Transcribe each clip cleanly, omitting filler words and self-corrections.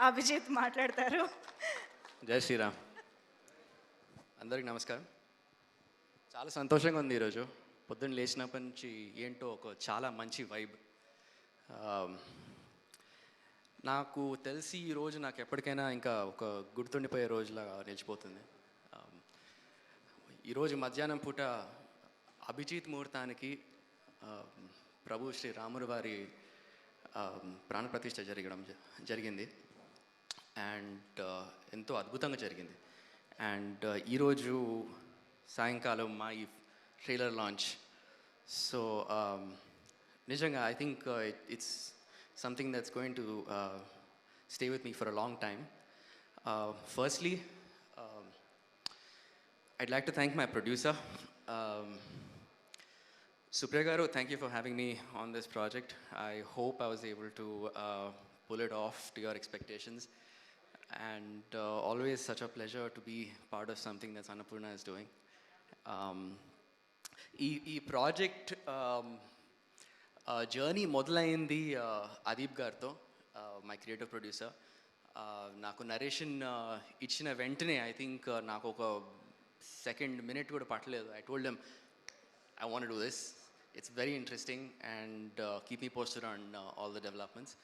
అభిజిత్ మాట్లాడతారు. జై శ్రీరామ్. అందరికి నమస్కారం. చాలా సంతోషంగా ఉంది ఈరోజు. పొద్దున్న లేచినప్పటి నుంచి ఏంటో ఒక చాలా మంచి వైబ్. నాకు తెలిసి ఈరోజు నాకు ఎప్పటికైనా ఇంకా ఒక గుర్తుండిపోయే రోజులాగా నిలిచిపోతుంది. ఈరోజు మధ్యాహ్నం పూట అభిజిత్ ముహూర్తానికి ప్రభు శ్రీ రాముల వారి ప్రాణప్రతిష్ఠ జరిగింది. అండ్ ఎంతో అద్భుతంగా జరిగింది. అండ్ ఈరోజు సాయంకాలం మా ఈ ట్రైలర్ లాంచ్. సో నిజంగా I think it's something that's going to stay with me for a long time. Firstly I'd like to thank my producer, Supriya Garu. Thank you for having me on this project. I hope I was able to pull it off to your expectations. And always such a pleasure to be part of something that Annapurna is doing. ఈ project journey మొదలైంది అదీప్ గారితో, my creative producer. నాకు narration ఇచ్చిన వెంటనే I think నాకు ఒక second minute కూడా పట్టలేదు. I told them I want to do this, it's very interesting and keep me posted on all the developments.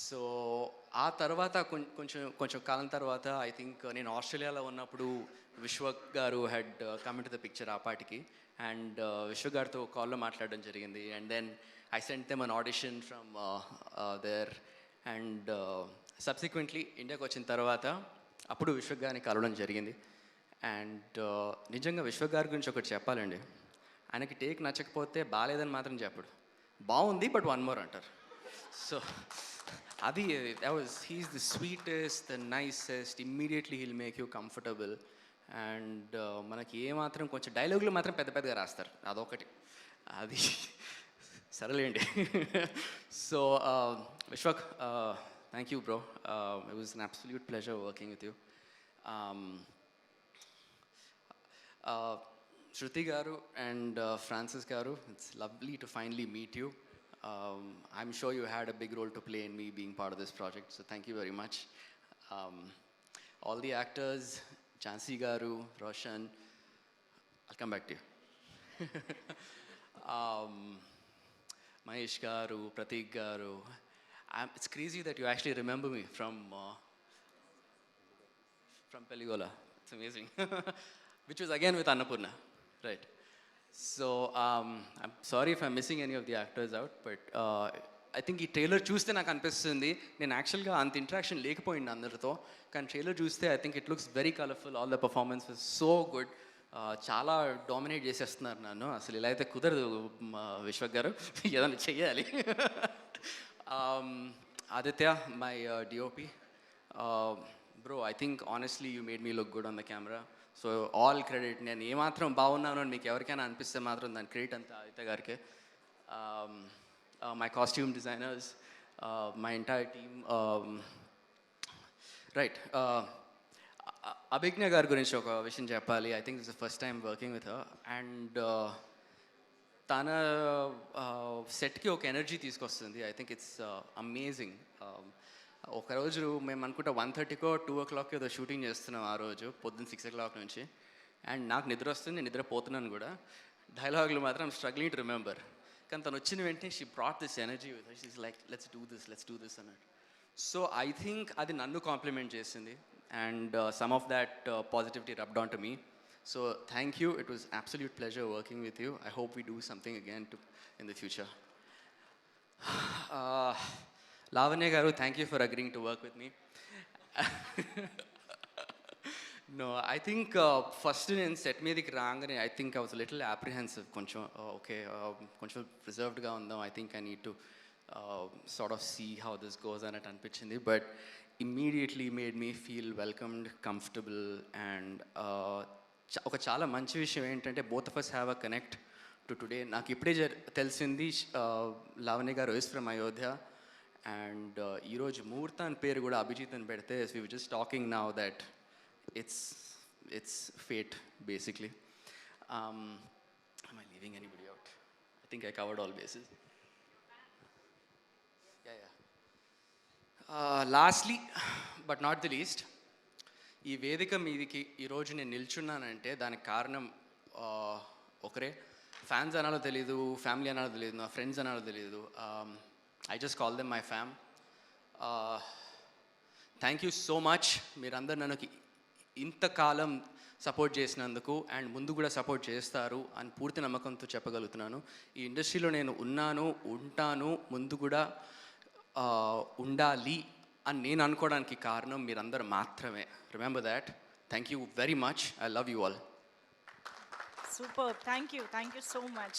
So ఆ తర్వాత కొంచెం కాలం తర్వాత ఐ థింక్ నేను ఆస్ట్రేలియాలో ఉన్నప్పుడు విశ్వ గారు had come to the picture ఆ పాటికి. అండ్ విశ్వ గారితో కాల్లో మాట్లాడడం జరిగింది. And then I sent them an audition from there. And subsequently ఇండియాకి వచ్చిన తర్వాత అప్పుడు విశ్వ గారిని కలవడం జరిగింది. అండ్ నిజంగా విశ్వ గారి గురించి ఒకటి చెప్పాలండి. ఆయనకి టేక్ నచ్చకపోతే బాగాలేదని మాత్రం చెప్పడు, బాగుంది బట్ వన్ మోర్ అంటారు. సో అది he's the sweetest, the nicest. Immediately he'll make you comfortable. And మనకి ఏమాత్రం కొంచెం డైలాగులు మాత్రం పెద్ద పెద్దగా రాస్తారు, అదొకటి, అది సరేలేండి. So Vishwak, thank you bro. It was an absolute pleasure working with you. Shruti Garu and Francis Garu, it's lovely to finally meet you. I'm sure you had a big role to play in me being part of this project, so thank you very much. All the actors, Jhansi Garu, Roshan, I'll come back to you. Mahesh Garu, Pratik Garu. It's crazy that you actually remember me from Peligola. It's amazing. Which was again with Annapurna, right? So I'm sorry if I'm missing any of the actors out, but I think ఈ trailer చూస్తే నాకు అనిపిస్తుంది నేను యాక్చువల్గా అంత interaction లేకపోయింది అందరితో, కానీ ట్రైలర్ చూస్తే I think it looks very colourful. All the performance was so good. చాలా డామినేట్ చేసేస్తున్నారు నన్ను. అసలు ఇలా అయితే కుదరదు విశ్వక్ గారు, ఏదైనా చెయ్యాలి. Aditya, my DOP, bro, I think honestly you made me look good on the camera. So all credit. నేను ఏమాత్రం బాగున్నాను అని మీకు ఎవరికైనా అనిపిస్తే మాత్రం దాని క్రెడిట్ అంతా ఆదిత్య గారికి. My costume designers, my entire team. Right, Abhignya గారి గురించి ఒక విషయం చెప్పాలి. I think it's the first time working with her. And తన సెట్కి ఒక ఎనర్జీ తీసుకొస్తుంది. I think it's amazing. ఒకరోజు మేము అనుకుంటా 1:30కో 2 ఏదో షూటింగ్ చేస్తున్నాం ఆ రోజు, పొద్దున్న 6 o'clock నుంచి. అండ్ నాకు నిద్ర వస్తుంది, నేను నిద్రపోతున్నాను కూడా. డైలాగులు మాత్రం స్ట్రగ్లింగ్ టు రిమెంబర్. కానీ తను వచ్చిన వెంటనే she brought this energy with her. She is like let's do this అన్నట్టు. సో ఐ థింక్ అది నన్ను కాంప్లిమెంట్ చేసింది. And some of that positivity rubbed on to me. So thank you. It was absolute pleasure working with you. I hope we do something again in the future. Lavanya Garu, thank you for agreeing to work with me. No, I think first నేను set మీదకి రాగానే I think I was a little apprehensive. కొంచెం okay, కొంచెం రిజర్వ్డ్గా ఉందాం. I think I need to sort of see how this goes అన్నట్టు అనిపించింది. But immediately made me feel welcomed, comfortable. And ఒక చాలా మంచి విషయం ఏంటంటే both of us have a connect to today. నాకు ఇప్పుడే తెలిసింది లావణ్య గారు is from Ayodhya. అండ్ ఈరోజు ముహూర్తాన్ పేరు కూడా అభిజిత్ అని పెడితే we were just talking now that it's fate basically. Am I leaving anybody out? I think I covered all bases. Yeah. Lastly but not the least, ఈ వేదిక మీదికి ఈరోజు నేను నిల్చున్నానంటే దానికి కారణం ఒకరే. ఫ్యాన్స్ అనాలో తెలీదు, ఫ్యామిలీ అనాలో తెలియదు, నా ఫ్రెండ్స్ అనాలో తెలియదు. I just call them my fam. Thank you so much. మీరందరూ నన్ను ఇంతకాలం సపోర్ట్ చేసినందుకు అండ్ ముందు కూడా సపోర్ట్ చేస్తారు అని పూర్తి నమ్మకంతో చెప్పగలుగుతున్నాను. ఈ ఇండస్ట్రీలో నేను ఉన్నాను, ఉంటాను, ముందు కూడా ఉండాలి అని నేను అనుకోవడానికి కారణం మీరందరూ మాత్రమే. Remember that. Thank you very much. I love you all. Superb. Thank you so much.